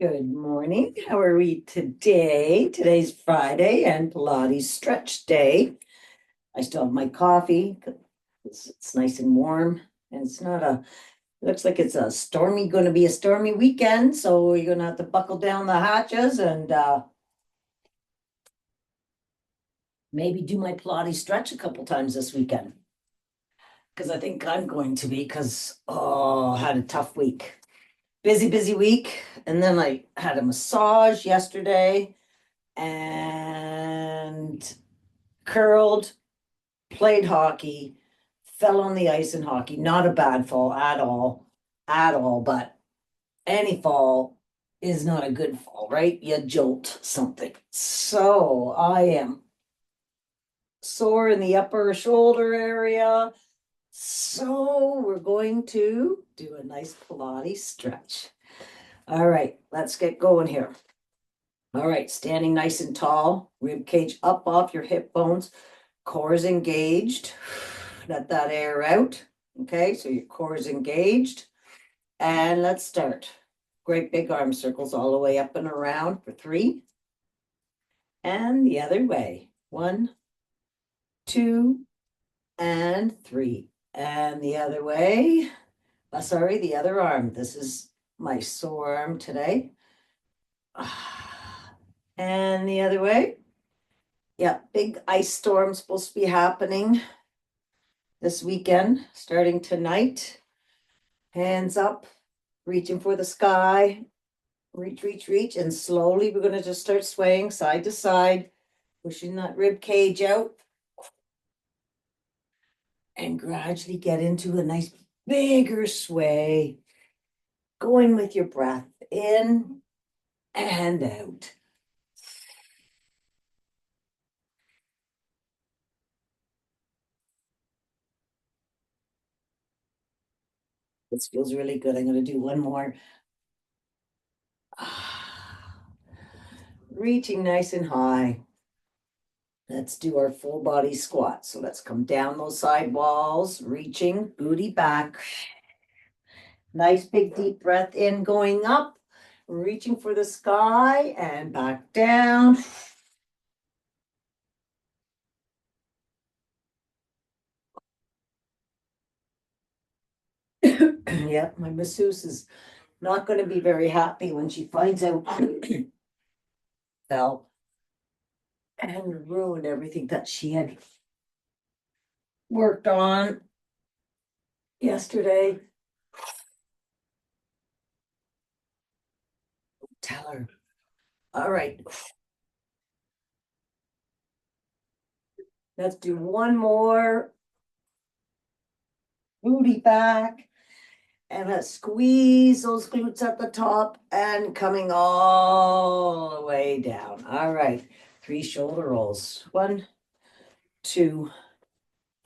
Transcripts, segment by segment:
Good morning. How are we today? Today's Friday and Pilates stretch day. I still have my coffee. It's nice and warm and it's not a, looks like it's going to be a stormy weekend. So you're going to have to buckle down the hatches and maybe do my Pilates stretch a couple times this weekend. Because I think I'm going to be I had a tough week. Busy week. And then I had a massage yesterday and curled, played hockey, fell on the ice in hockey. Not a bad fall at all, but any fall is not a good fall, right? You jolt something. So I am sore in the upper shoulder area. So we're going to do a nice Pilates stretch. All right, let's get going here. All right, standing nice and tall, rib cage up off your hip bones, core is engaged. Let that air out. Okay, so your core is engaged. And let's start. Great big arm circles all the way up and around for 3. And the other way. 1, 2, and 3. And the other way. Sorry, the other arm. This is my sore arm today. And the other way. Yeah, big ice storm supposed to be happening this weekend, starting tonight. Hands up, reaching for the sky. Reach. And slowly we're going to just start swaying side to side, pushing that rib cage out. And gradually get into a nice bigger sway. Going with your breath in and out. This feels really good. I'm going to do one more. Reaching nice and high. Let's do our full body squat. So let's come down those side walls, reaching, booty back. Nice big deep breath in, going up, reaching for the sky and back down. Yeah, my masseuse is not going to be very happy when she finds out fell and ruined everything that she had worked on yesterday. Tell her. All right. Let's do one more. Booty back. And let's squeeze those glutes at the top and coming all the way down. All right. 3 shoulder rolls. 1, 2,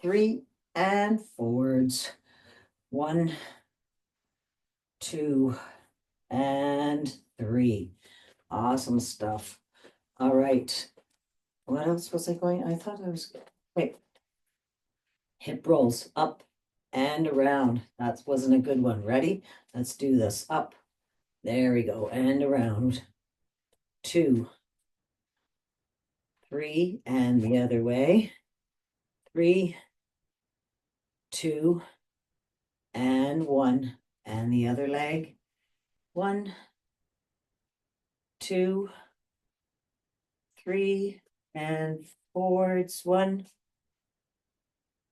3, and forwards. 1, 2, and 3. Awesome stuff. All right. What else was I going? I thought I was. Wait. Hip rolls up and around. That wasn't a good one. Ready? Let's do this. Up. There we go. And around. 2, 3, and the other way. 3, 2, and 1. And the other leg. 1, 2, 3, and forwards. 1,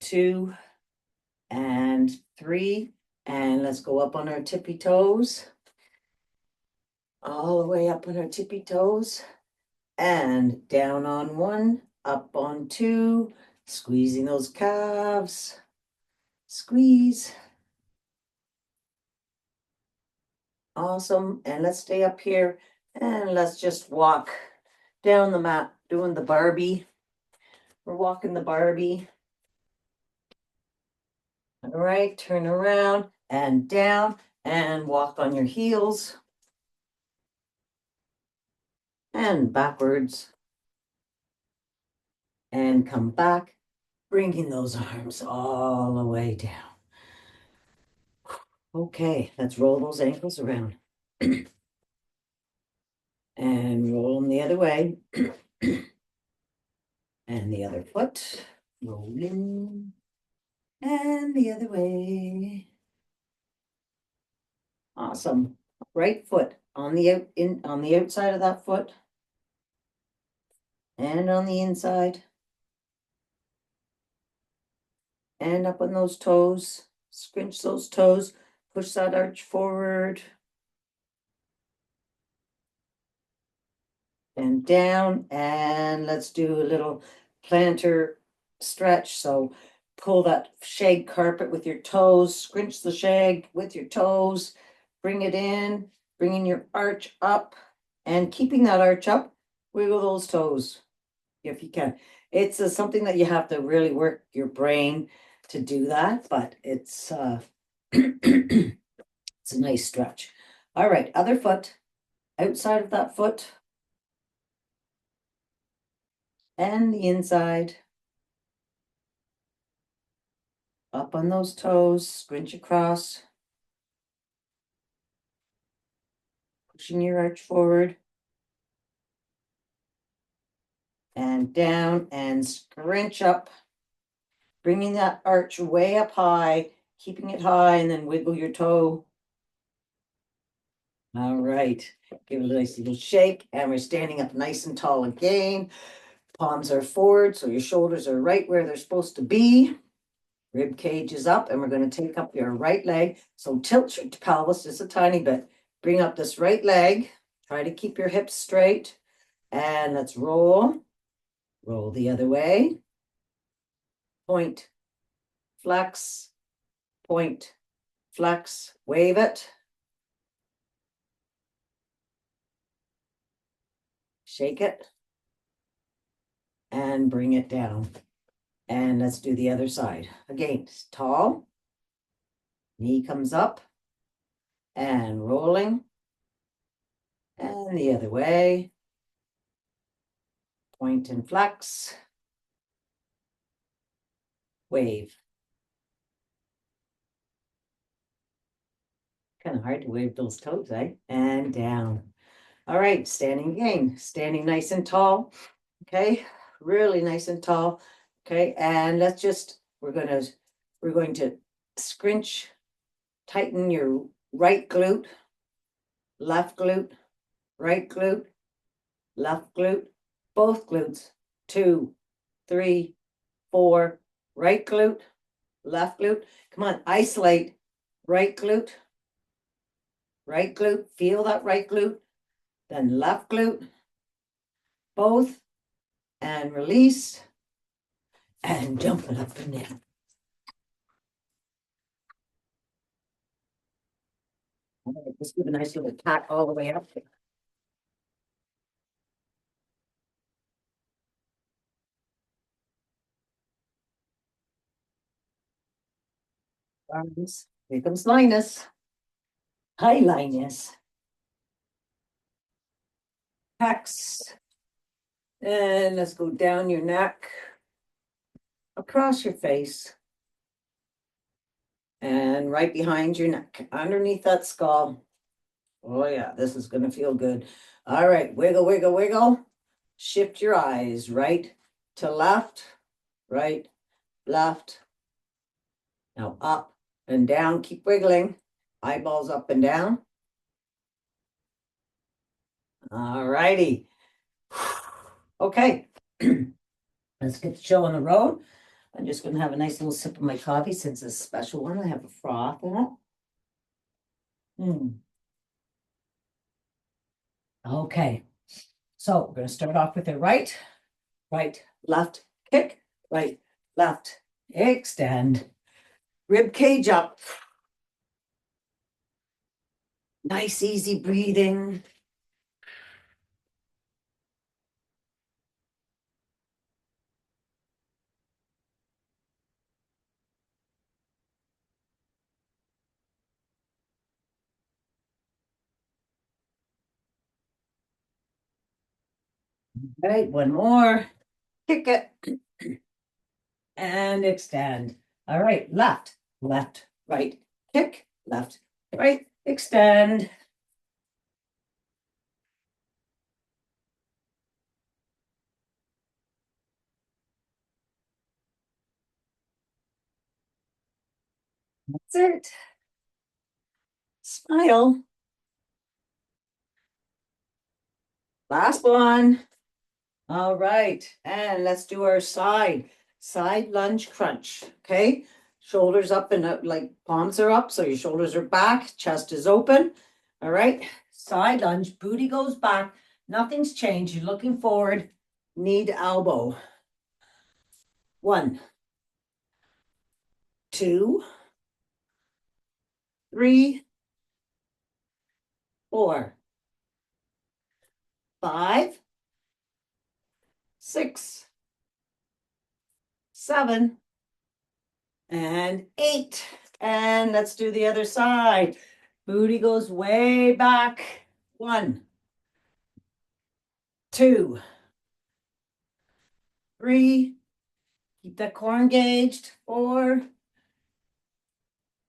2, and 3. And let's go up on our tippy toes. All the way up on our tippy toes. And down on 1, up on 2, squeezing those calves. Squeeze. Awesome. And let's stay up here and let's just walk down the mat, doing the Barbie. We're walking the Barbie. All right, turn around and down and walk on your heels. And backwards. And come back, bringing those arms all the way down. Okay, let's roll those ankles around. And roll them the other way. And the other foot, rolling. And the other way. Awesome. Right foot on the on the outside of that foot. And on the inside. And up on those toes. Scrunch those toes. Push that arch forward. And down. And let's do a little plantar stretch. So pull that shag carpet with your toes. Scrunch the shag with your toes. Bring it in. Bringing your arch up. And keeping that arch up, wiggle those toes if you can. It's something that you have to really work your brain to do that, but it's it's a nice stretch. All right, other foot, outside of that foot, and the inside. Up on those toes, scrunch across, pushing your arch forward. And down and scrunch up, bringing that arch way up high, keeping it high, and then wiggle your toe. All right, give it a nice little shake, and we're standing up nice and tall again. Palms are forward, so your shoulders are right where they're supposed to be. Rib cage is up, and we're going to take up your right leg. So tilt your pelvis just a tiny bit. Bring up this right leg. Try to keep your hips straight. And let's roll. Roll the other way. Point, flex, point, flex, wave it. Shake it. And bring it down. And let's do the other side. Again, tall. Knee comes up. And rolling. And the other way. Point and flex. Wave. Kind of hard to wave those toes, eh? And down. All right, standing again. Standing nice and tall. Okay, really nice and tall. Okay, and let's just, we're going to scrunch, tighten your right glute, left glute, right glute, left glute, both glutes. 2, 3, 4, right glute, left glute. Come on, isolate right glute, feel that right glute, then left glute, both, and release, and jump it up and down. All right, let's give a nice little tack all the way up. Arms. Here comes Linus. Hi, Linus. Pecs. And let's go down your neck, across your face, and right behind your neck, underneath that skull. Oh, yeah, this is going to feel good. All right, wiggle, wiggle, wiggle. Shift your eyes right to left, right, left. Now up and down. Keep wiggling. Eyeballs up and down. All righty. Okay. Let's get the show on the road. I'm just going to have a nice little sip of my coffee since it's a special one. I have a froth in it. Okay. So we're going to start off with the right, left, kick, right, left, extend. Rib cage up. Nice, easy breathing. All right, one more. Kick it. And extend. All right, left, right, kick, left, right, extend. That's it. Smile. Last one. All right, and let's do our side lunge crunch. Okay, shoulders up and up, like palms are up, so your shoulders are back, chest is open. All right, side lunge, booty goes back, nothing's changed. You're looking forward, knee to elbow. 1, 2, 3, 4, 5, 6, 7, and 8. And let's do the other side. Booty goes way back. 1, 2, 3, keep that core engaged. 4,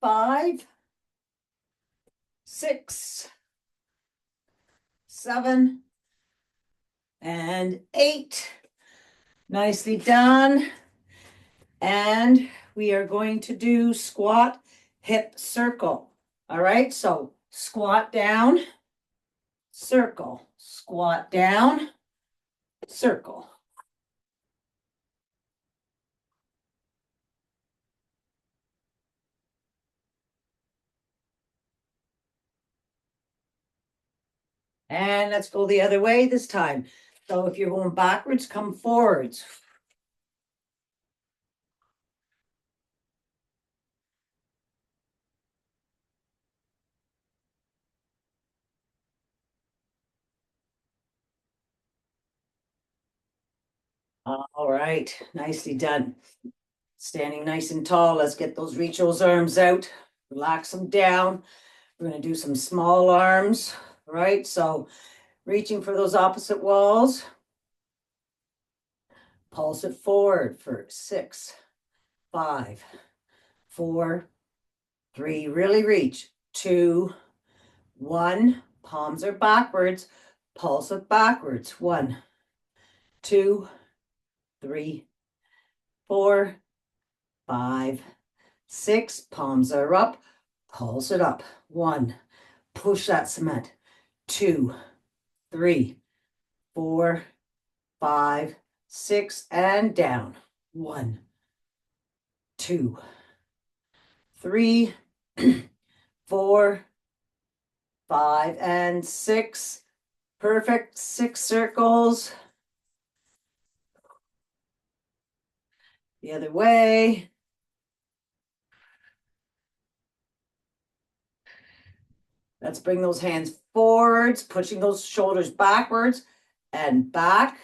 5, 6, 7, and 8. Nicely done. And we are going to do squat, hip, circle. All right, so squat down, circle, squat down, circle. And let's go the other way this time. So if you're going backwards, come forwards. All right, nicely done. Standing nice and tall. Let's get those reach those arms out. Relax them down. We're going to do some small arms, right? So reaching for those opposite walls. Pulse it forward for 6, 5, 4, 3. Really reach. 2, 1. Palms are backwards. Pulse it backwards. 1, 2, 3, 4, 5, 6. Palms are up. Pulse it up. 1. Push that cement. 2, 3, 4, 5, 6, and down. 1, 2, 3, 4, 5, and 6. Perfect. 6 circles. The other way. Let's bring those hands forwards, pushing those shoulders backwards and back.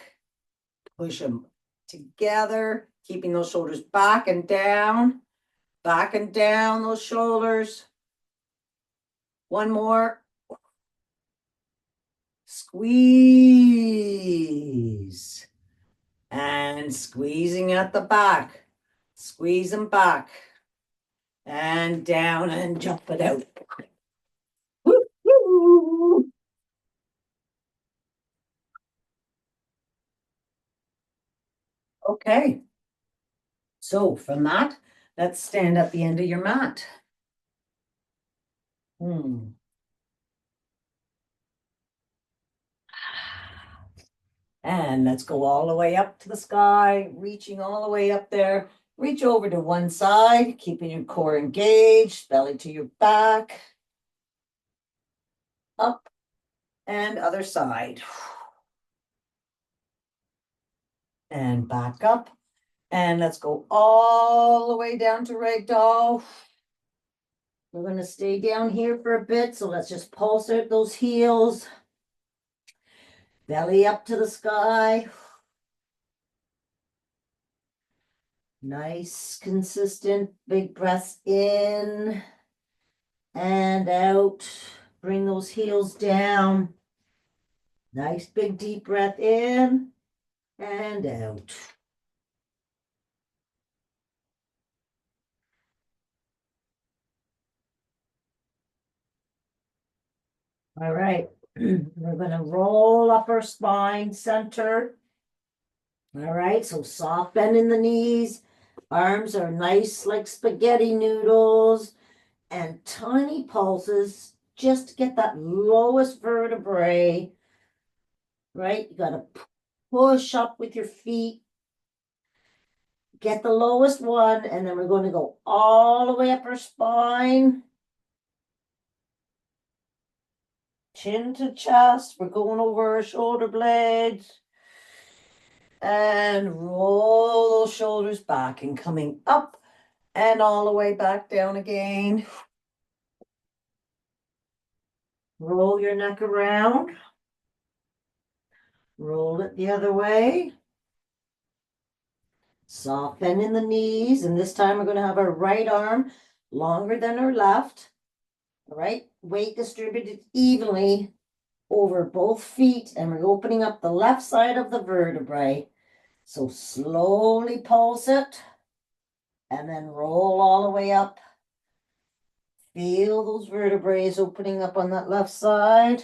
Push them together, keeping those shoulders back and down those shoulders. One more. Squeeze. And squeezing at the back. Squeeze them back. And down and jump it out. Woo, woo. Okay. So from that, let's stand at the end of your mat. And let's go all the way up to the sky, reaching all the way up there. Reach over to one side, keeping your core engaged, belly to your back. Up and other side. And back up. And let's go all the way down to ragdoll. We're going to stay down here for a bit, so let's just pulse out those heels. Belly up to the sky. Nice, consistent, big breaths in and out. Bring those heels down. Nice, big, deep breath in and out. All right, we're going to roll up our spine center. All right, so soft bend in the knees. Arms are nice like spaghetti noodles. and tiny pulses just to get that lowest vertebrae, right? You got to push up with your feet, get the lowest one, and then we're going to go all the way up our spine, chin to chest. We're going over our shoulder blades and roll those shoulders back and coming up and all the way back down again. Roll your neck around. Roll it the other way. Soften in the knees. And this time we're going to have our right arm longer than our left. All right. Weight distributed evenly over both feet. And we're opening up the left side of the vertebrae. So slowly pulse it. And then roll all the way up. Feel those vertebrae opening up on that left side.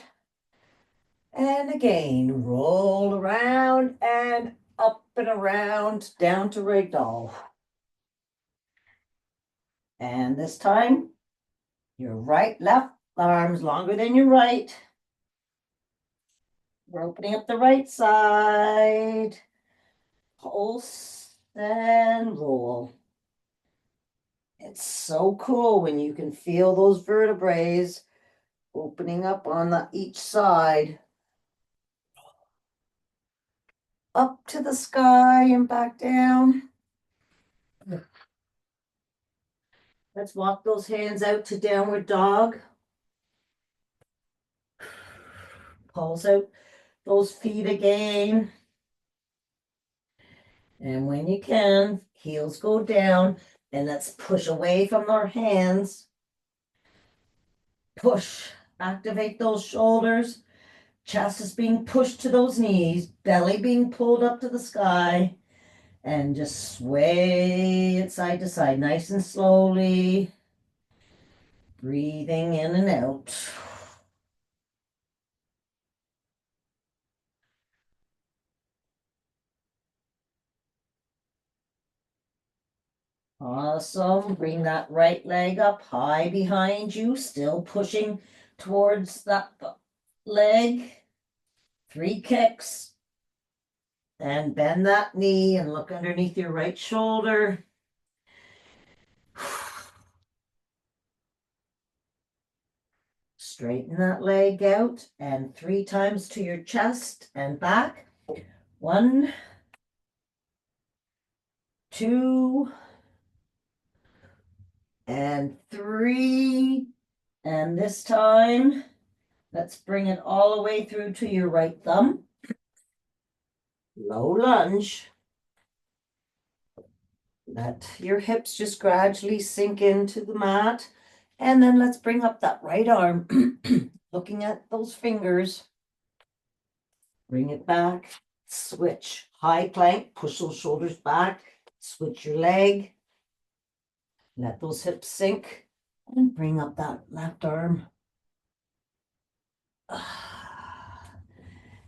And again, roll around and up and around down to ragdoll. And this time, your left arm's longer than your right. We're opening up the right side. Pulse and roll. It's so cool when you can feel those vertebrae opening up on each side. Up to the sky and back down. Let's walk those hands out to downward dog. Pulse out those feet again. And when you can, heels go down. And let's push away from our hands. Push. Activate those shoulders. Chest is being pushed to those knees. Belly being pulled up to the sky. And just sway it side to side, nice and slowly. Breathing in and out. Awesome. Bring that right leg up high behind you, still pushing towards that leg. 3 kicks. And bend that knee and look underneath your right shoulder. Straighten that leg out and 3 times to your chest and back. 1, 2, and 3. And this time, let's bring it all the way through to your right thumb. Low lunge. Let your hips just gradually sink into the mat. And then let's bring up that right arm, looking at those fingers. Bring it back. Switch. High plank. Push those shoulders back. Switch your leg. Let those hips sink. And bring up that left arm.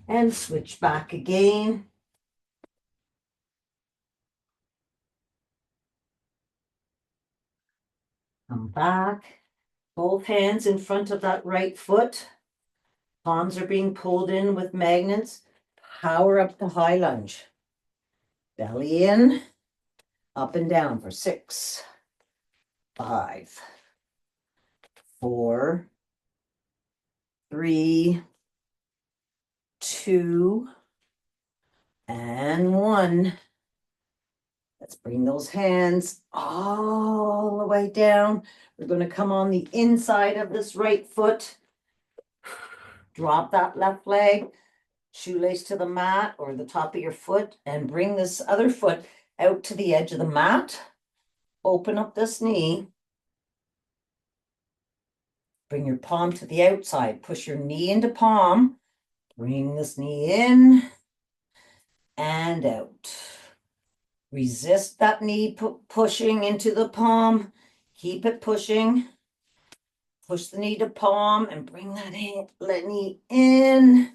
And switch back again. Come back. Both hands in front of that right foot. Palms are being pulled in with magnets. Power up the high lunge. Belly in. Up and down for 6, 5, 4, 3, 2, and 1. Let's bring those hands all the way down. We're going to come on the inside of this right foot. Drop that left leg, shoelace to the mat or the top of your foot, and bring this other foot out to the edge of the mat. Open up this knee. Bring your palm to the outside. Push your knee into palm. Bring this knee in and out. Resist that knee pushing into the palm. Keep it pushing. Push the knee to palm and bring that knee in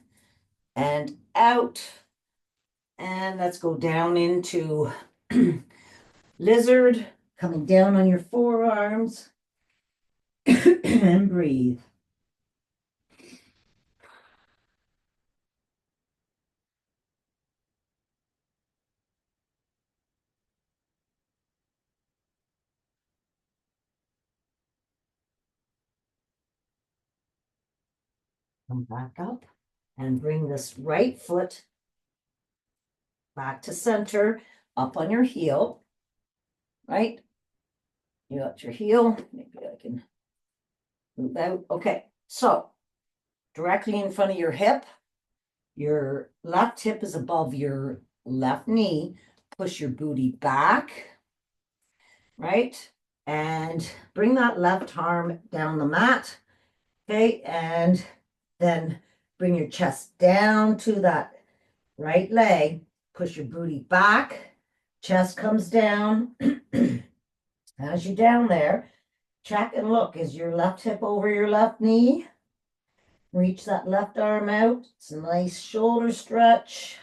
and out. And let's go down into lizard, coming down on your forearms. And breathe. Come back up and bring this right foot back to center, up on your heel, right? You got your heel. Maybe I can move out. Okay, so directly in front of your hip, your left hip is above your left knee. Push your booty back, right? And bring that left arm down the mat. Okay, and then bring your chest down to that right leg. Push your booty back. Chest comes down. As you're down there, check and look. Is your left hip over your left knee? Reach that left arm out. It's a nice shoulder stretch.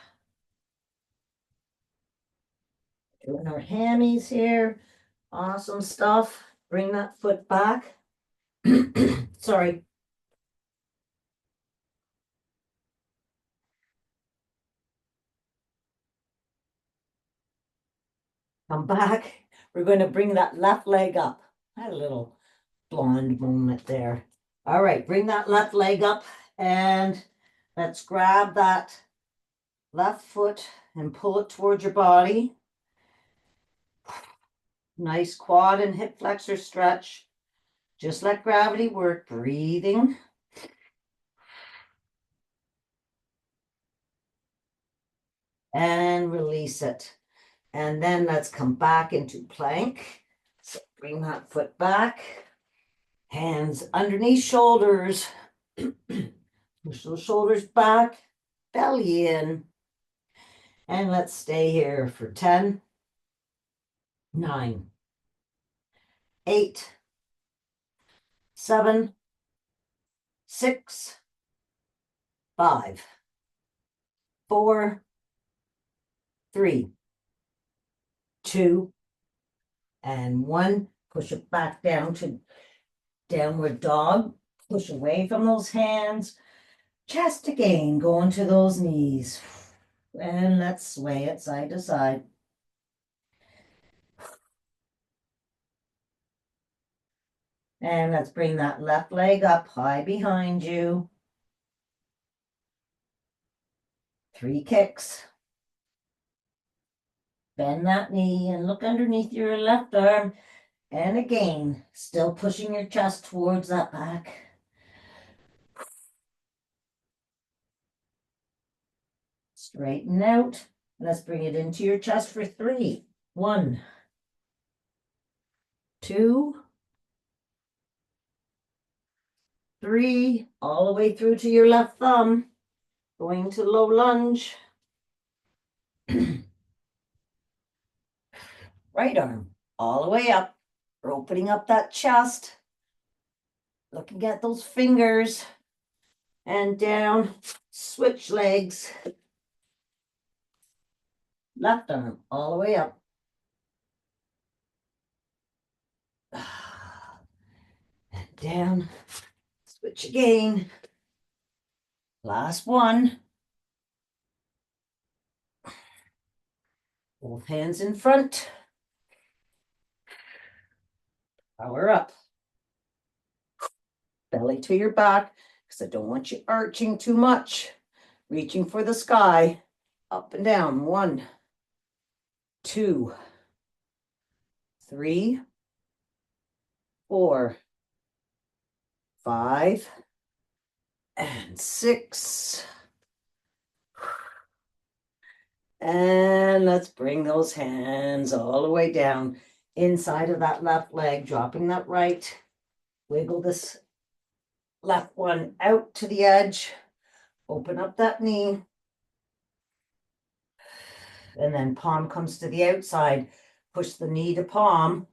Doing our hammies here. Awesome stuff. Bring that foot back. Sorry. Come back. We're going to bring that left leg up. I had a little blonde moment there. All right, bring that left leg up and let's grab that left foot and pull it towards your body. Nice quad and hip flexor stretch. Just let gravity work, breathing. And release it. And then let's come back into plank. So bring that foot back. Hands underneath shoulders. Push those shoulders back, belly in. And let's stay here for 10, 9, 8, 7, 6, 5, 4, 3, 2, and 1. Push it back down to downward dog. Push away from those hands. Chest again, going to those knees. And let's sway it side to side. And let's bring that left leg up high behind you. 3 kicks. Bend that knee and look underneath your left arm. And again, still pushing your chest towards that back. Straighten out. Let's bring it into your chest for 3. 1, 2, 3. All the way through to your left thumb. Going to low lunge. Right arm all the way up. We're opening up that chest. Looking at those fingers. And down. Switch legs. Left arm all the way up. And down. Switch again. Last one. Both hands in front. Power up. Belly to your back, because I don't want you arching too much. Reaching for the sky. Up and down. 1, 2, 3, 4, 5, and 6. And let's bring those hands all the way down inside of that left leg, dropping that right. Wiggle this left one out to the edge. Open up that knee. And then palm comes to the outside. Push the knee to palm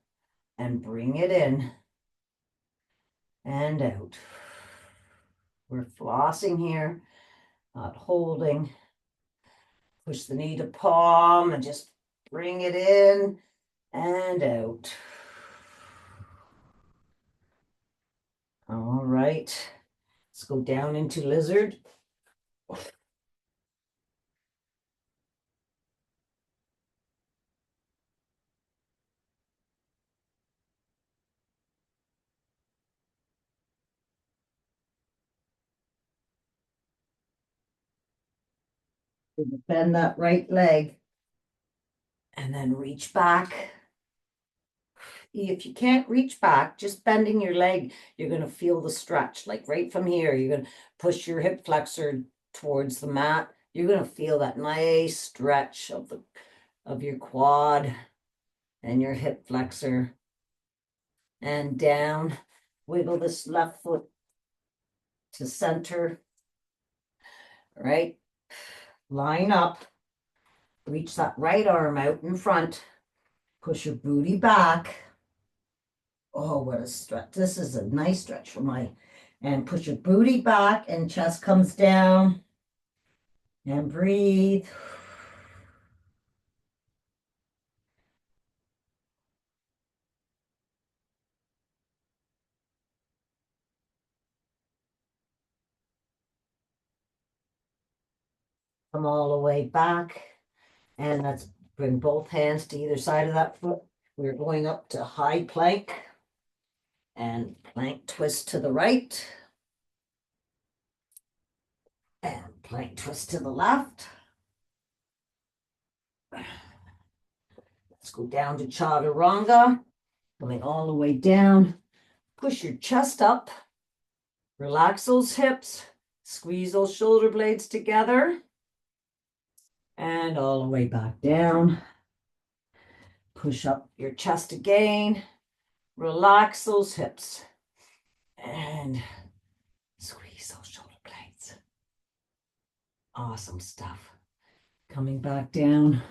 and bring it in and out. We're flossing here, not holding. Push the knee to palm and just bring it in and out. right. Let's go down into lizard. Bend that right leg and then reach back. If you can't reach back, just bending your leg, you're going to feel the stretch. Like right from here, you're going to push your hip flexor towards the mat. You're going to feel that nice stretch of your quad and your hip flexor. And down. Wiggle this left foot to center. Right? Line up. Reach that right arm out in front. Push your booty back. Oh, what a stretch. This is a nice stretch for my, and push your booty back and chest comes down. And breathe. Come all the way back. And let's bring both hands to either side of that foot. We're going up to high plank. And plank twist to the right. And plank twist to the left. Let's go down to chaturanga. Coming all the way down. Push your chest up. Relax those hips. Squeeze those shoulder blades together. And all the way back down. Push up your chest again. Relax those hips. And squeeze those shoulder blades. Awesome stuff. Coming back down.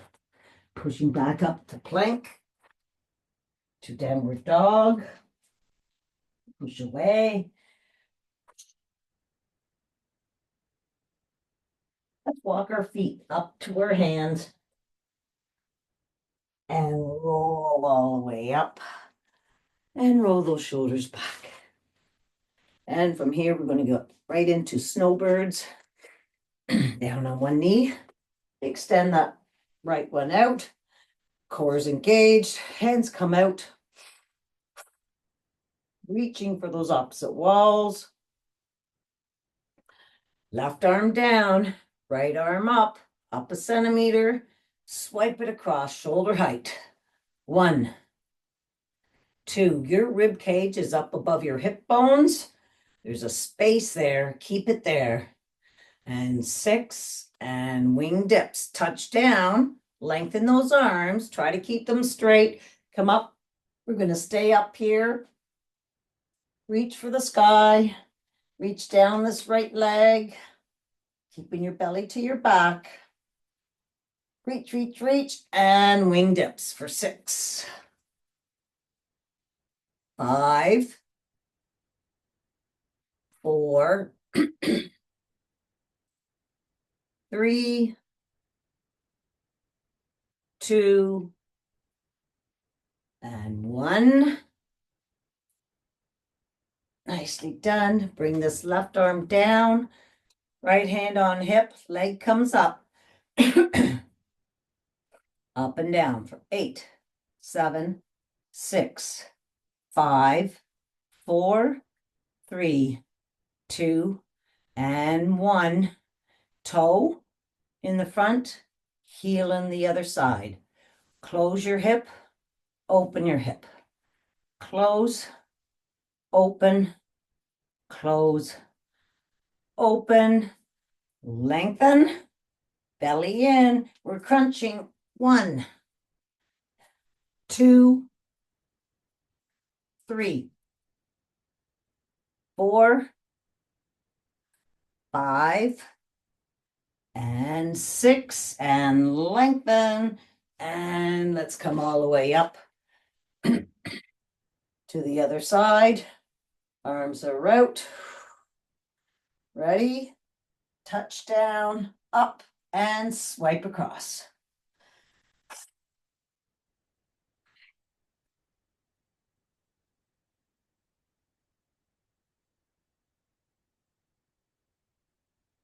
Pushing back up to plank. To downward dog. Push away. Let's walk our feet up to our hands. And roll all the way up. And roll those shoulders back. And from here, we're going to go right into snowbirds. Down on one knee. Extend that right one out. Core is engaged. Hands come out. Reaching for those opposite walls. Left arm down. Right arm up a centimeter. Swipe it across shoulder height. 1, 2. Your rib cage is up above your hip bones. There's a space there. Keep it there. And 6. And wing dips. Touch down. Lengthen those arms. Try to keep them straight. Come up. We're going to stay up here. Reach for the sky. Reach down this right leg. Keeping your belly to your back. Reach, reach, reach. And wing dips for 6. 5. 4. 3. 2. And 1. Nicely done. Bring this left arm down. Right hand on hip. Leg comes up. Up and down for 8, 7, 6, 5, 4, 3, 2, and 1. Toe in the front, heel in the other side. Close your hip, open your hip. Close, open, close, open, lengthen, belly in. We're crunching. 1, 2, 3, 4, 5, and 6, and lengthen. And let's come all the way up to the other side. Arms are out. Ready? Touch down, up, and swipe across.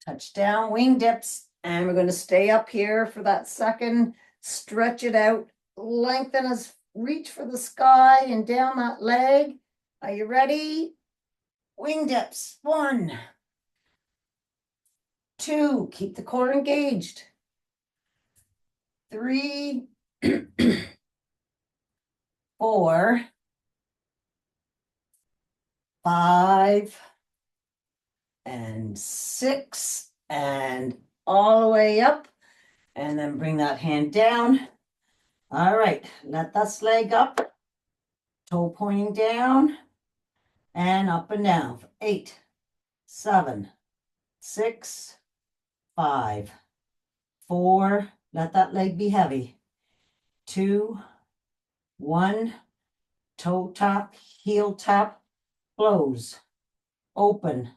touch down, wing dips, and we're going to stay up here for that second. Stretch it out, lengthen as reach for the sky and down that leg. Are you ready? Wing dips. 1, 2, keep the core engaged. 3, 4, 5, and 6, and all the way up, and then bring that hand down. All right, let that leg up, toe pointing down, and up and down. 8, 7, 6, 5, 4, let that leg be heavy. 2, 1, toe tap, heel tap, close, open.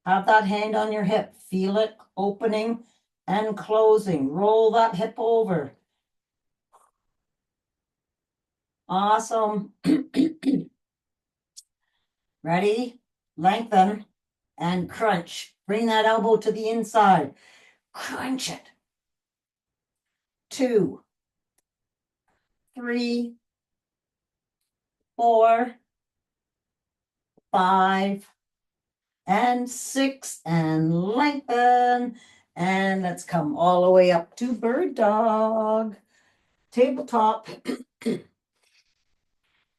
Have that hand on your hip. Feel it opening and closing. Roll that hip over. Awesome. Ready? Lengthen and crunch. Bring that elbow to the inside. Crunch it. 2, 3, 4, 5, and 6, and lengthen. And let's come all the way up to bird dog. Tabletop.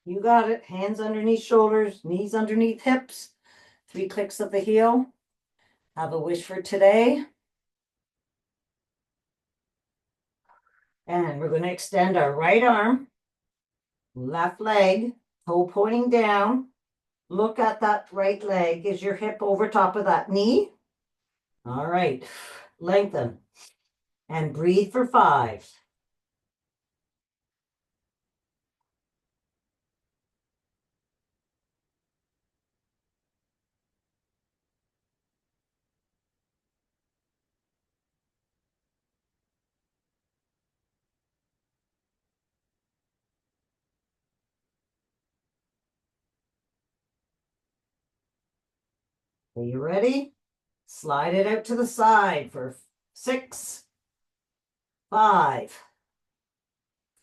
You got it. Hands underneath shoulders, knees underneath hips. 3 clicks of the heel. Have a wish for today. And we're going to extend our right arm, left leg, toe pointing down. Look at that right leg. Is your hip over top of that knee? All right. Lengthen. And breathe for 5. Are you ready? Slide it out to the side for 6, 5,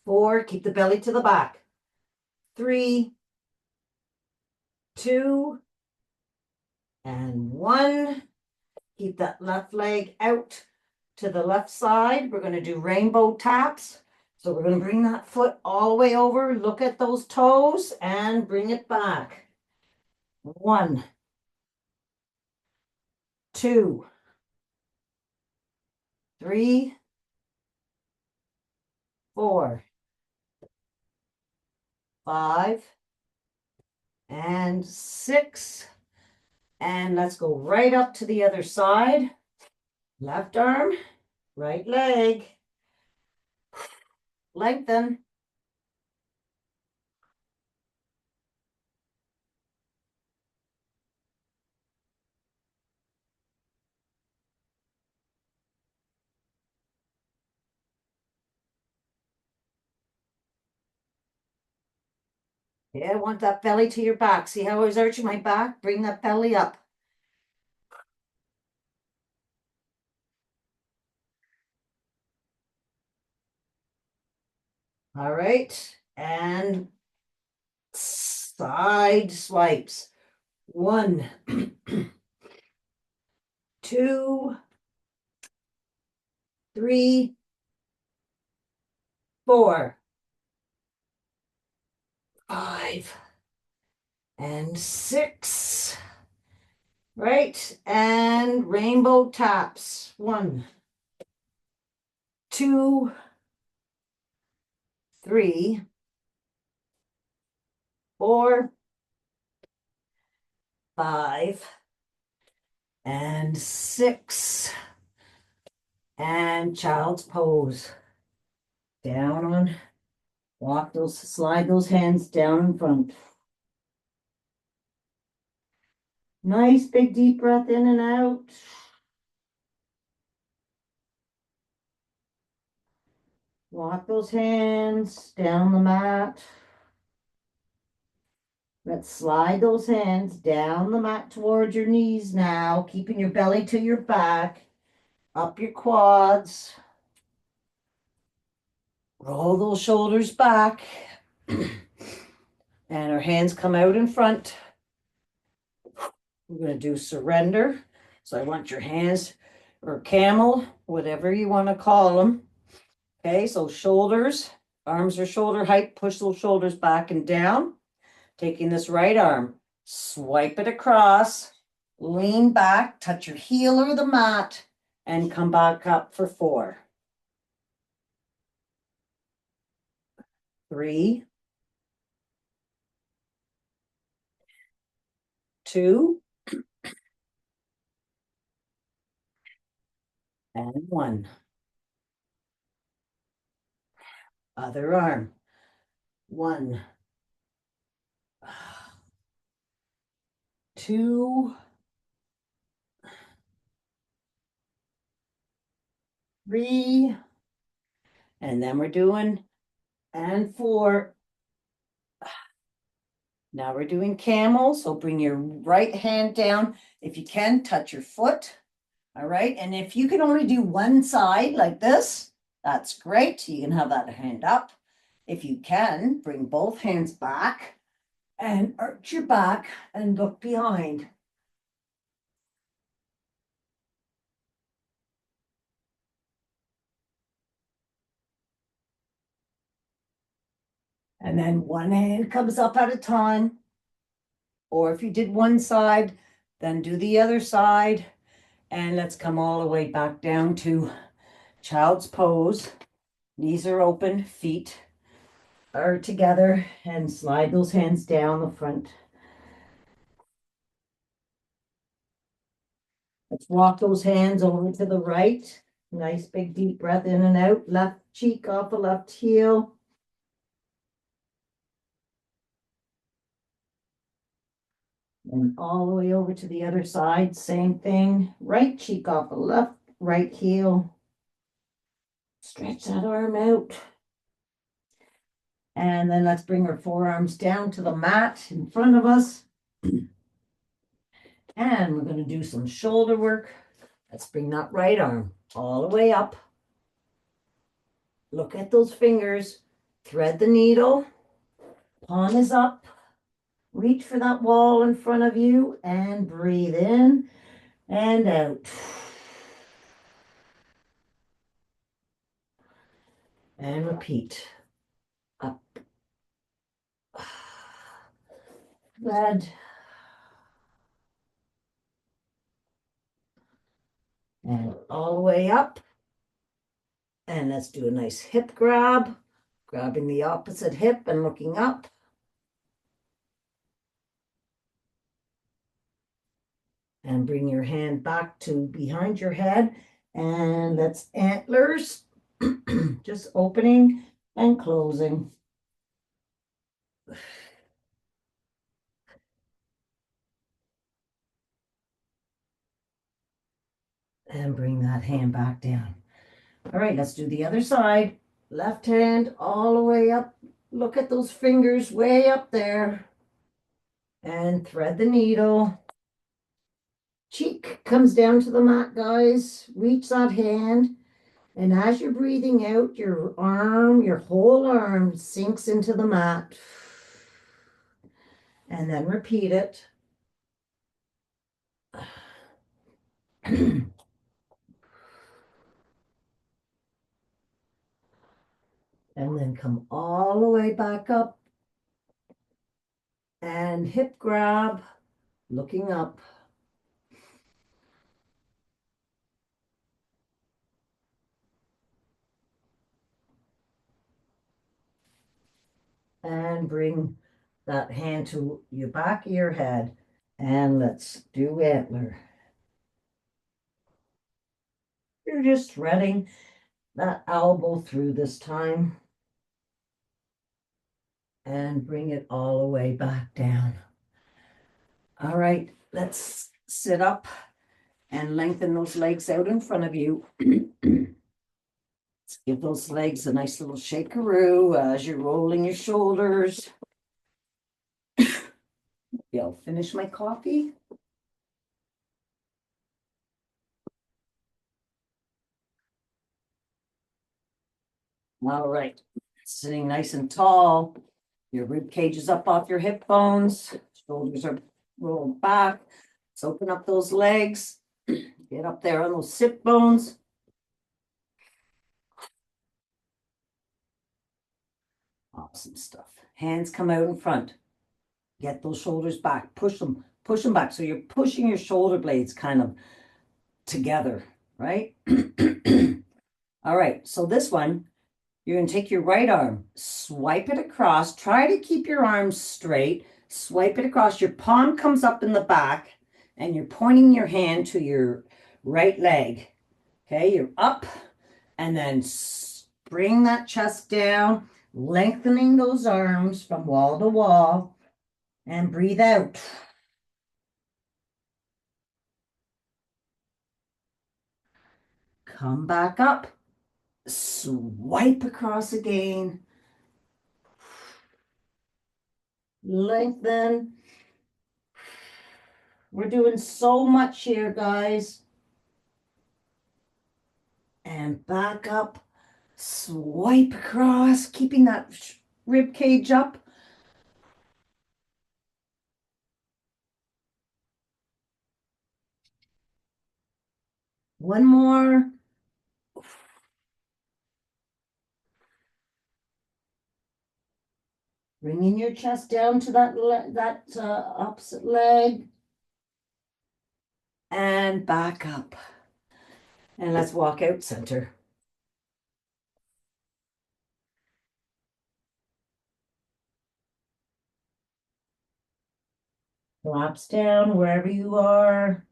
4. Keep the belly to the back. 3, 2, and 1. Keep that left leg out to the left side. We're going to do rainbow taps. So we're going to bring that foot all the way over. Look at those toes and bring it back. 1, 2, 3, 4, 5, and 6. And let's go right up to the other side. Left arm, right leg. Lengthen. Yeah, I want that belly to your back. See how I was arching my back? Bring that belly up. All right. And side swipes. 1, 2, 3, 4, 5, and 6. Right. And rainbow taps. 1, 2, 3, 4, 5, and 6. And child's pose. Down on, slide those hands down in front. Nice big deep breath in and out. Walk those hands down the mat. Let's slide those hands down the mat towards your knees now, keeping your belly to your back. up your quads, roll those shoulders back, and our hands come out in front. We're going to do surrender. So I want your hands, or camel, whatever you want to call them. Okay, so shoulders, arms are shoulder height, push those shoulders back and down. Taking this right arm, swipe it across, lean back, touch your heel or the mat, and come back up for 4, 3, 2, and 1. Other arm. 1, 2, 3, and then we're doing, and 4. Now we're doing camel, so bring your right hand down. If you can, touch your foot. All right, and if you can only do one side like this, that's great. You can have that hand up. If you can, bring both hands back and arch your back and look behind. And then one hand comes up at a time. Or if you did one side, then do the other side. And let's come all the way back down to child's pose. Knees are open, feet are together, and slide those hands down the front. Let's walk those hands over to the right. Nice big deep breath in and out. Left cheek off the left heel. And all the way over to the other side. Same thing. Right cheek off the left, right heel. Stretch that arm out. And then let's bring our forearms down to the mat in front of us. And we're going to do some shoulder work. Let's bring that right arm all the way up. Look at those fingers. Thread the needle. Palm is up. Reach for that wall in front of you and breathe in and out. And repeat. Up. Thread. And all the way up. And let's do a nice hip grab. Grabbing the opposite hip and looking up. And bring your hand back to behind your head. And let's antlers. Just opening and closing. And bring that hand back down. All right, let's do the other side. Left hand all the way up. Look at those fingers way up there. And thread the needle. Cheek comes down to the mat, guys. Reach that hand. And as you're breathing out, your arm, your whole arm sinks into the mat. And then repeat it. And then come all the way back up. And hip grab, looking up. And bring that hand to your back of your head. And let's do antler. You're just threading that elbow through this time. And bring it all the way back down. All right, let's sit up and lengthen those legs out in front of you. Let's give those legs a nice little shakeroo as you're rolling your shoulders. Yeah, I'll finish my coffee. All right, sitting nice and tall. Your rib cage is up off your hip bones. Shoulders are rolled back. Let's open up those legs. Get up there on those sit bones. Awesome stuff. Hands come out in front. Get those shoulders back. Push them back. So you're pushing your shoulder blades kind of together, right? All right, so this one, you're going to take your right arm, swipe it across. Try to keep your arms straight. Swipe it across. Your palm comes up in the back, and you're pointing your hand to your right leg. Okay, you're up, and then bring that chest down, lengthening those arms from wall to wall, and breathe out. Come back up. Swipe across again. Lengthen. We're doing so much here, guys. And back up. Swipe across, keeping that rib cage up. One more. Bringing your chest down to that opposite leg. And back up. And let's walk out center. Collapse down wherever you are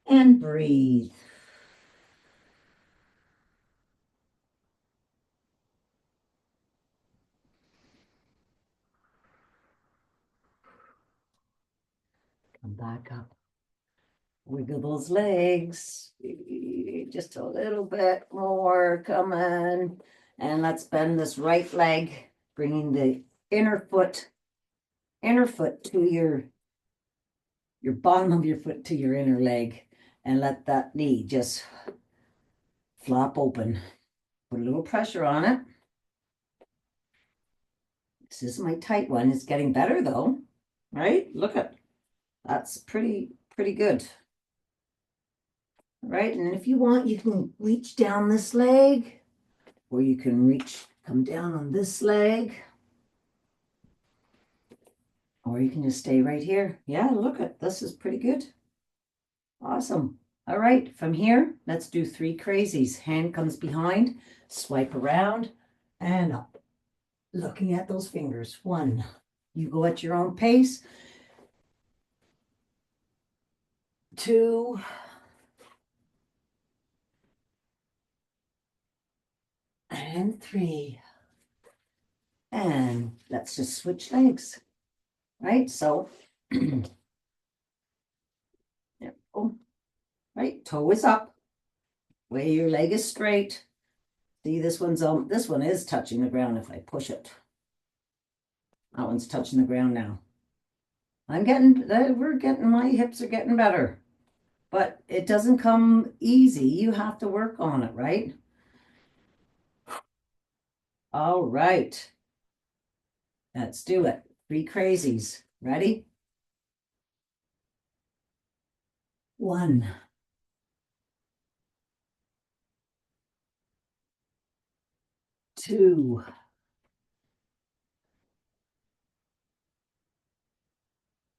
and breathe. Come back up. Wiggle those legs. Just a little bit more. Come on. And let's bend this right leg, bringing the inner foot to your bottom of your foot to your inner leg, and let that knee just flop open. Put a little pressure on it. This is my tight one. It's getting better though, right? Look at that's pretty good. Right, and if you want, you can reach down this leg, or you can come down on this leg, or you can just stay right here. Yeah, look at this is pretty good. Awesome. All right, from here, let's do 3 crazies. Hand comes behind, swipe around, and up. Looking at those fingers. 1, you go at your own pace. 2, and 3. And let's just switch legs, right? So, oh, right, toe is up. Way your leg is straight. See, this one is touching the ground if I push it. That one's touching the ground now. My hips are getting better, but it doesn't come easy. You have to work on it, right? All right. Let's do it. 3 crazies. Ready? 1, 2,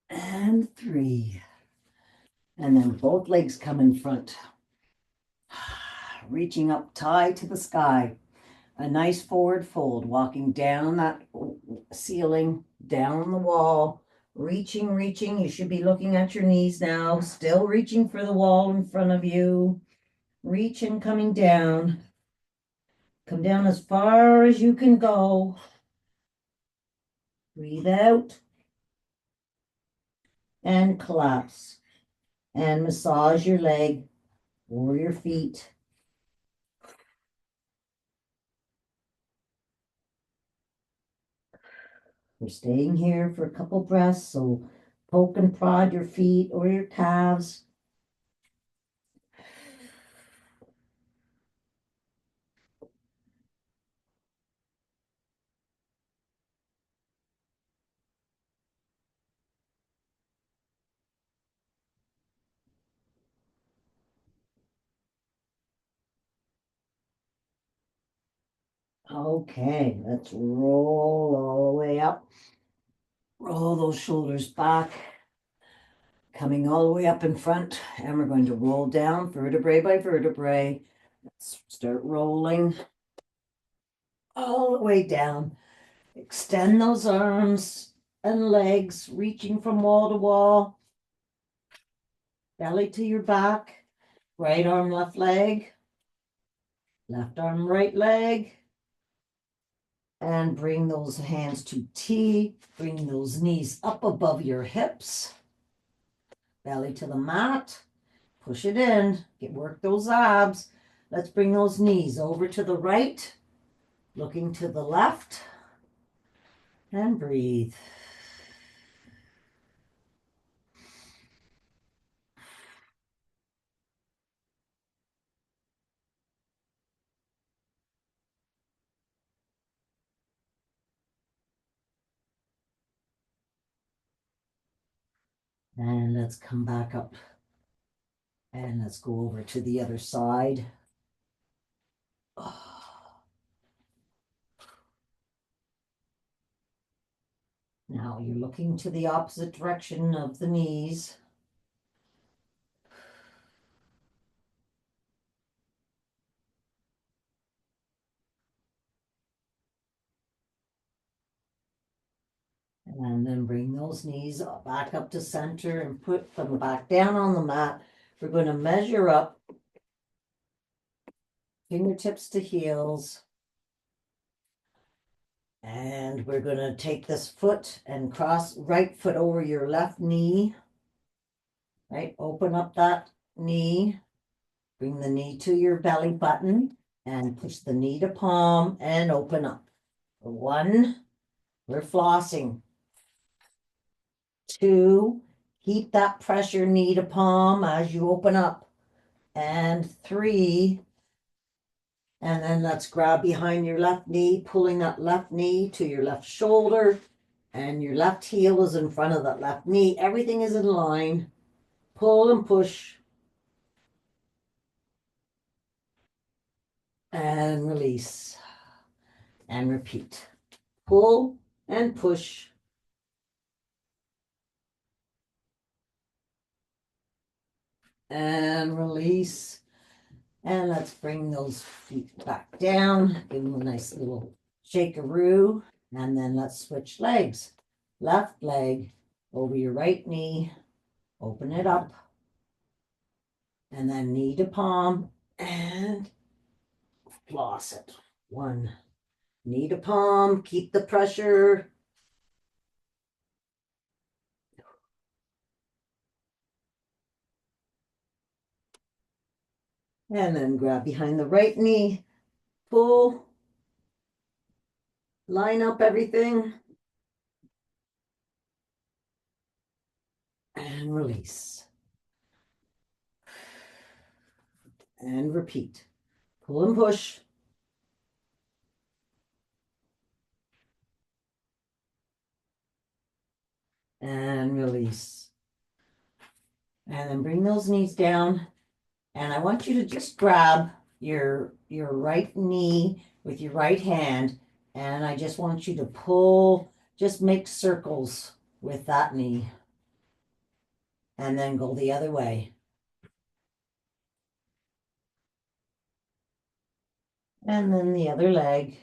and 3. And then both legs come in front. Reaching up high to the sky. A nice forward fold, walking down that ceiling, down the wall, reaching. You should be looking at your knees now, still reaching for the wall in front of you. Reaching, coming down. Come down as far as you can go. Breathe out. And collapse. And massage your leg or your feet. We're staying here for a couple breaths, so poke and prod your feet or your calves. Okay, let's roll all the way up. Roll those shoulders back, coming all the way up in front, and we're going to roll down vertebrae by vertebrae. Let's start rolling all the way down. Extend those arms and legs, reaching from wall to wall. Belly to your back. Right arm, left leg. Left arm, right leg. And bring those hands to T. Bring those knees up above your hips. Belly to the mat. Push it in. Work those abs. Let's bring those knees over to the right. Looking to the left. And breathe. And let's come back up. And let's go over to the other side. Now you're looking to the opposite direction of the knees. And then bring those knees back up to center and put them back down on the mat. We're going to measure up, fingertips to heels. And we're going to take this foot and cross right foot over your left knee. Right, open up that knee. Bring the knee to your belly button and push the knee to palm and open up. One, we're flossing. Two, keep that pressure knee to palm as you open up. And three, and then let's grab behind your left knee, pulling that left knee to your left shoulder, and your left heel is in front of that left knee. Everything is in line. Pull and push. And release. And repeat. Pull and push. And release. And let's bring those feet back down. Give them a nice little shakeroo. And then let's switch legs. Left leg over your right knee. Open it up. And then knee to palm. And floss it. One. Knee to palm. Keep the pressure. And then grab behind the right knee. Pull. Line up everything. And release. And repeat. Pull and push. And release. And then bring those knees down. And I want you to just grab your right knee with your right hand. And I just want you to pull, just make circles with that knee. And then go the other way. And then the other leg.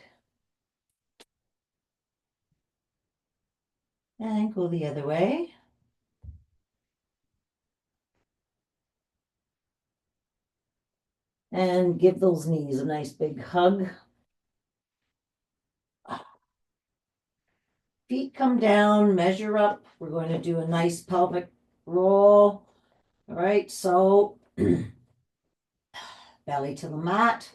And go the other way. And give those knees a nice big hug. Feet come down, measure up. We're going to do a nice pelvic roll. All right, so belly to the mat.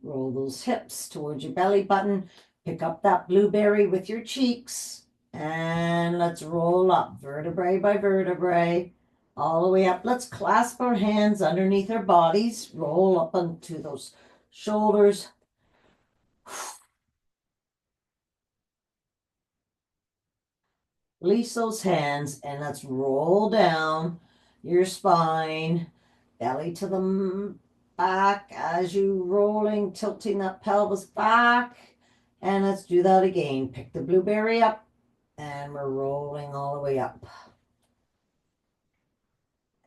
Roll those hips towards your belly button. Pick up that blueberry with your cheeks. And let's roll up vertebrae by vertebrae. All the way up. Let's clasp our hands underneath our bodies. Roll up onto those shoulders. Release those hands and let's roll down your spine, belly to the back as you rolling, tilting that pelvis back. And let's do that again. Pick the blueberry up and we're rolling all the way up.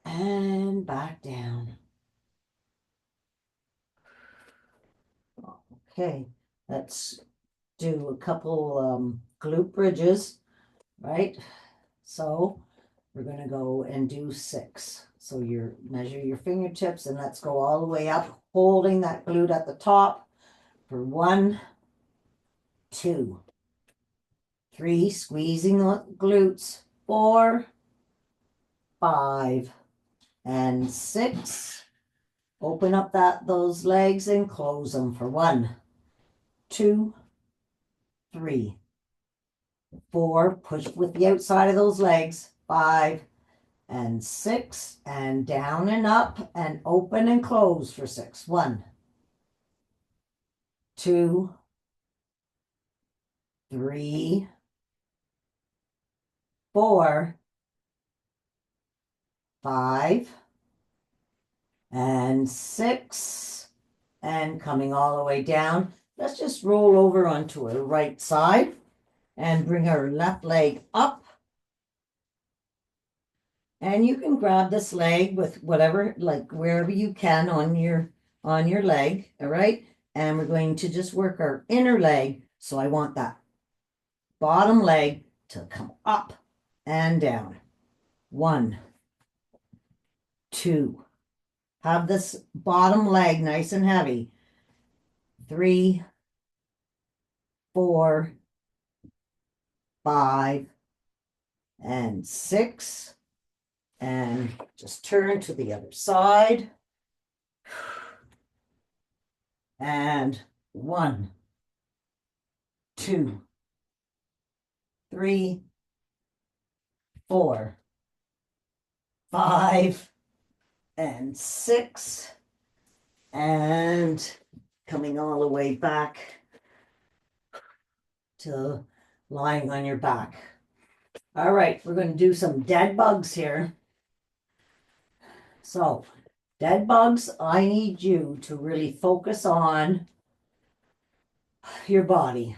And back down. Okay, let's do a couple glute bridges, right? So we're going to go and do 6. So you measure your fingertips and let's go all the way up, holding that glute at the top for 1, 2, 3, squeezing the glutes, 4, 5, and 6. Open up those legs and close them for 1, 2, 3, 4. Push with the outside of those legs. 5 and 6, and down and up and open and close for 6. 1, 2, 3, 4, 5, and 6, and coming all the way down. Let's just roll over onto our right side and bring our left leg up. And you can grab this leg with whatever, like wherever you can on your leg, all right? And we're going to just work our inner leg. So I want that bottom leg to come up and down. 1, 2. Have this bottom leg nice and heavy. 3, 4, 5, and 6. And just turn to the other side. And 1, 2, 3, 4, 5, and 6. And coming all the way back to lying on your back. All right, we're going to do some dead bugs here. So, dead bugs, I need you to really focus on your body.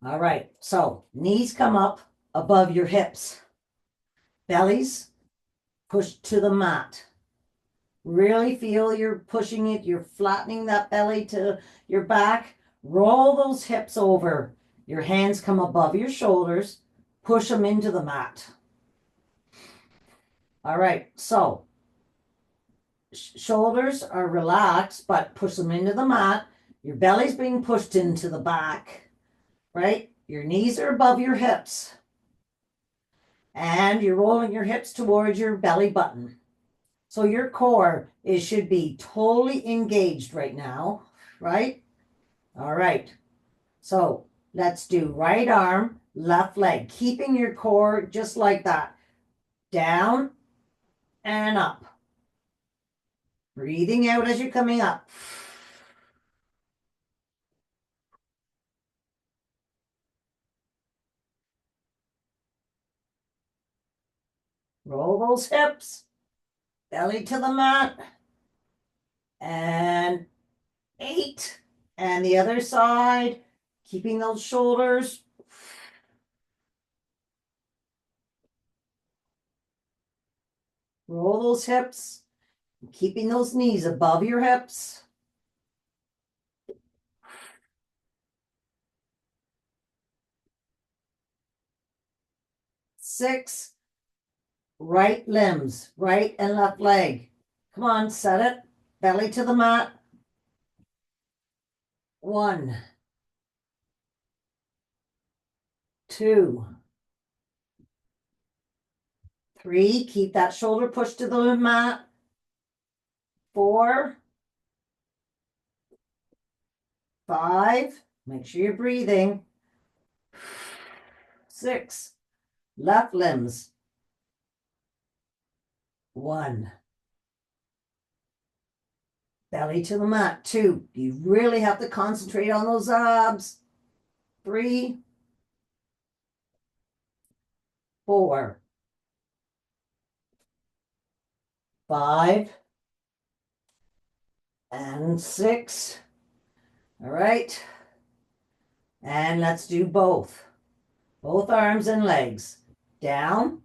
All right, so knees come up above your hips. Bellies pushed to the mat. Really feel you're pushing it. You're flattening that belly to your back. Roll those hips over. Your hands come above your shoulders. Push them into the mat. All right, so shoulders are relaxed, but push them into the mat. Your belly's being pushed into the back, right? Your knees are above your hips. And you're rolling your hips towards your belly button. So your core should be totally engaged right now, right? All right. So let's do right arm, left leg, keeping your core just like that. Down and up. Breathing out as you're coming up. Roll those hips. Belly to the mat. And 8. And the other side. Keeping those shoulders. Roll those hips. Keeping those knees above your hips. 6. Right limbs, right and left leg. Come on, set it. Belly to the mat. 1, 2, 3. Keep that shoulder pushed to the mat. 4, 5. Make sure you're breathing. 6. Left limbs. 1. Belly to the mat. 2. You really have to concentrate on those abs. 3, 4, 5, and 6. All right. And let's do both arms and legs. Down,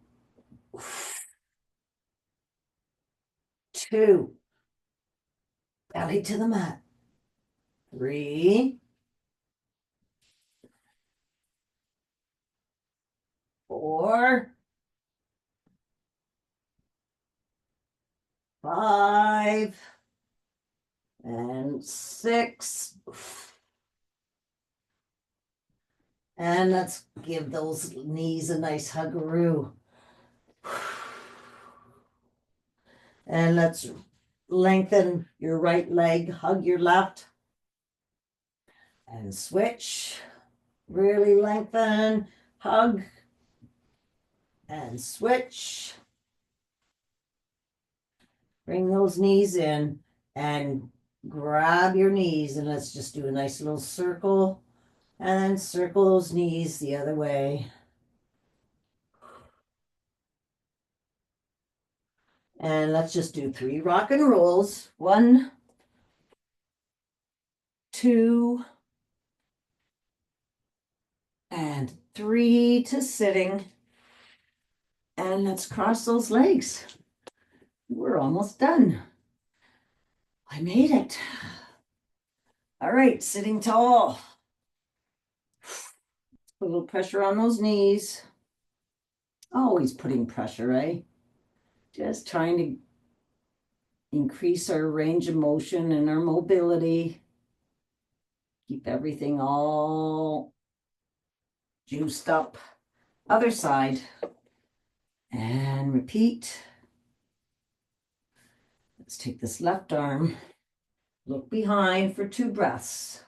two, belly to the mat. Three, four, five, and six. And let's give those knees a nice huggaroo. And let's lengthen your right leg, hug your left, and switch. Really lengthen, hug, and switch. Bring those knees in and grab your knees, and let's just do a nice little circle, and then circle those knees the other way. And let's just do 3 rock and rolls. 1, 2, and 3 to sitting. And let's cross those legs. We're almost done. I made it. All right, sitting tall. Put a little pressure on those knees. Always putting pressure, eh? Just trying to increase our range of motion and our mobility. Keep everything all juiced up. Other side. And repeat. Let's take this left arm. Look behind for 2 breaths.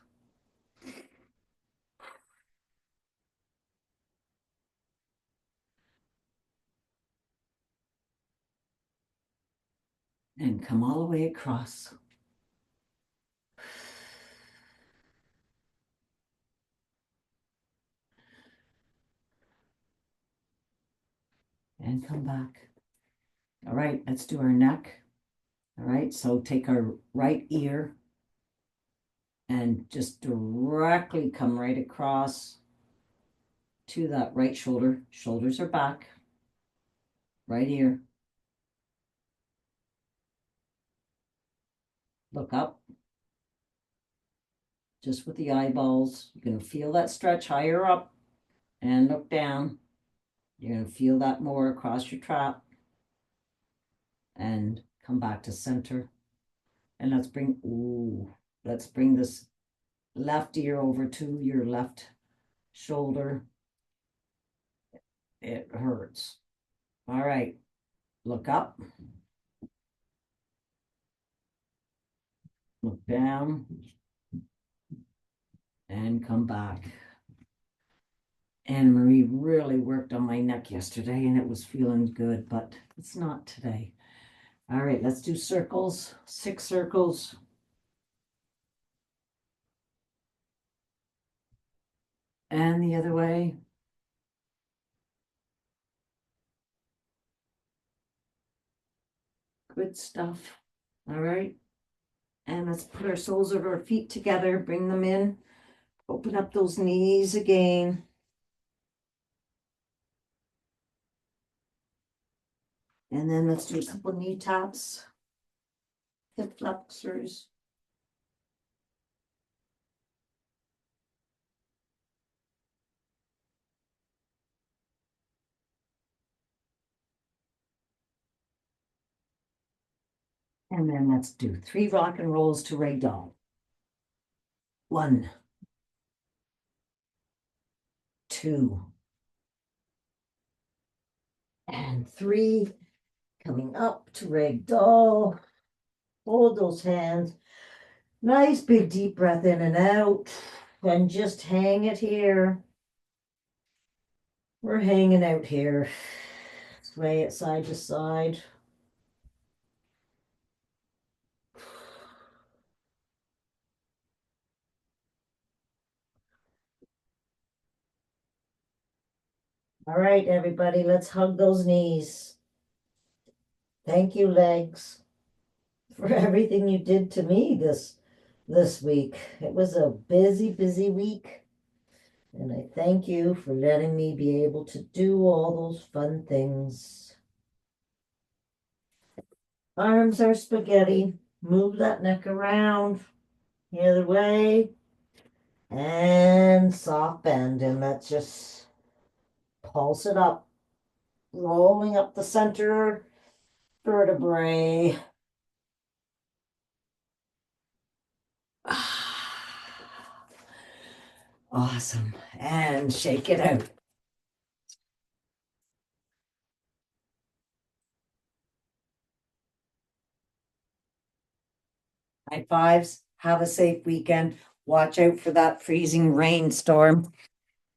And come all the way across. And come back. All right, let's do our neck. All right, so take our right ear and just directly come right across to that right shoulder. Shoulders are back. Right ear. Look up. Just with the eyeballs. You're going to feel that stretch higher up and look down. You're going to feel that more across your trap. And come back to center. And let's bring this left ear over to your left shoulder. It hurts. All right. Look up. Look down. And come back. Anne Marie really worked on my neck yesterday and it was feeling good, but it's not today. All right, let's do circles. 6 circles. And the other way. Good stuff. All right. And let's put our soles of our feet together, bring them in, open up those knees again. And then let's do a couple knee taps, hip flexors. And then let's do 3 rock and rolls to ragdoll. 1, 2, and 3. Coming up to ragdoll. Hold those hands. Nice big deep breath in and out. And just hang it here. We're hanging out here. Sway it side to side. All right, everybody, let's hug those knees. Thank you, legs, for everything you did to me this this week. It was a busy, busy week. And I thank you for letting me be able to do all those fun things. Arms are spaghetti. Move that neck around the other way. And soft bend. And let's just pulse it up. Rolling up the center vertebrae. Awesome. And shake it out. High fives. Have a safe weekend. Watch out for that freezing rainstorm.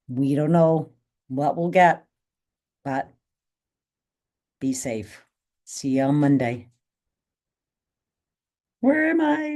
We don't know what we'll get, but be safe. See you on Monday. Where am I?